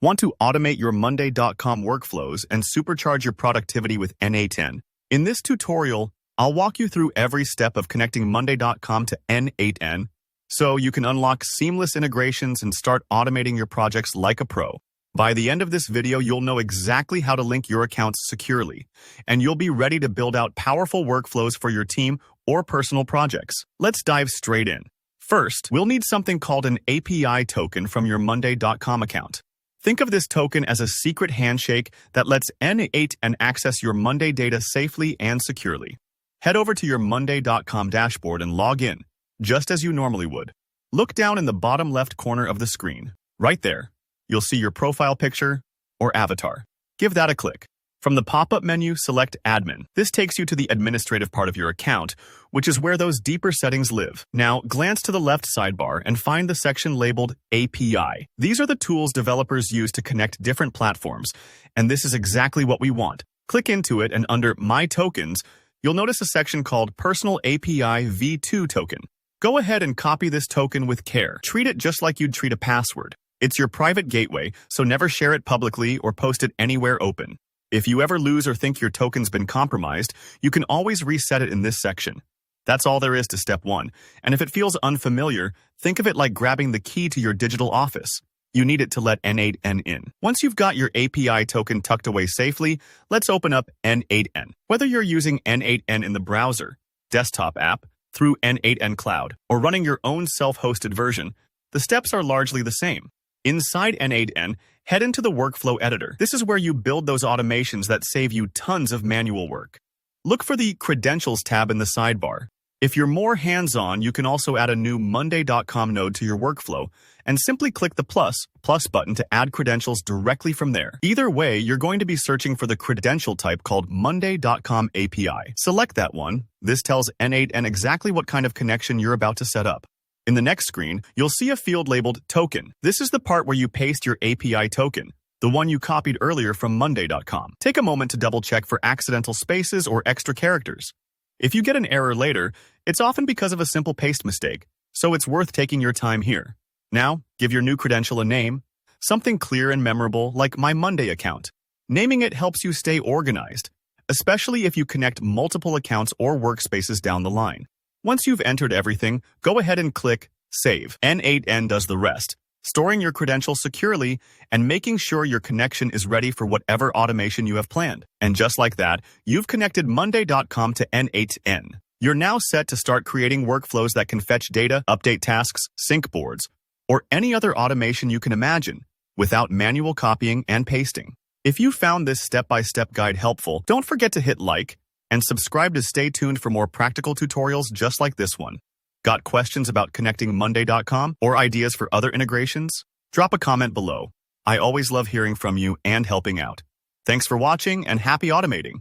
Want to automate your Monday.com workflows and supercharge your productivity with n8n? In this tutorial, I'll walk you through every step of connecting Monday.com to n8n so you can unlock seamless integrations and start automating your projects like a pro. By the end of this video, you'll know exactly how to link your accounts securely, and you'll be ready to build out powerful workflows for your team or personal projects. Let's dive straight in. First, we'll need something called an API token from your Monday.com account. Think of this token as a secret handshake that lets n8n access your Monday data safely and securely. Head over to your Monday.com dashboard and log in, just as you normally would. Look down in the bottom left corner of the screen. Right there, you'll see your profile picture or avatar. Give that a click. From the pop-up menu, select Admin. This takes you to the administrative part of your account, which is where those deeper settings live. Now, glance to the left sidebar and find the section labeled API. These are the tools developers use to connect different platforms, and this is exactly what we want. Click into it, and under My Tokens, you'll notice a section called Personal API v2 Token. Go ahead and copy this token with care. Treat it just like you'd treat a password. It's your private gateway, so never share it publicly or post it anywhere open. If you ever lose or think your token's been compromised, you can always reset it in this section. That's all there is to step 1, and if it feels unfamiliar, think of it like grabbing the key to your digital office. You need it to let n8n in. Once you've got your API token tucked away safely, let's open up n8n. Whether you're using n8n in the browser, desktop app, through n8n Cloud, or running your own self-hosted version, the steps are largely the same. Inside n8n, head into the workflow editor. This is where you build those automations that save you tons of manual work. Look for the Credentials tab in the sidebar. If you're more hands-on, you can also add a new Monday.com node to your workflow and simply click the plus button to add credentials directly from there. Either way, you're going to be searching for the credential type called Monday.com API. Select that one. This tells n8n exactly what kind of connection you're about to set up. In the next screen, you'll see a field labeled Token. This is the part where you paste your API token, the one you copied earlier from Monday.com. Take a moment to double-check for accidental spaces or extra characters. If you get an error later, it's often because of a simple paste mistake, so it's worth taking your time here. Now, give your new credential a name, something clear and memorable like My Monday account. Naming it helps you stay organized, especially if you connect multiple accounts or workspaces down the line. Once you've entered everything, go ahead and click Save. n8n does the rest, storing your credentials securely and making sure your connection is ready for whatever automation you have planned. And just like that, you've connected Monday.com to n8n. You're now set to start creating workflows that can fetch data, update tasks, sync boards, or any other automation you can imagine without manual copying and pasting. If you found this step-by-step guide helpful, don't forget to hit like and subscribe to stay tuned for more practical tutorials just like this one. Got questions about connecting Monday.com or ideas for other integrations? Drop a comment below. I always love hearing from you and helping out. Thanks for watching and happy automating.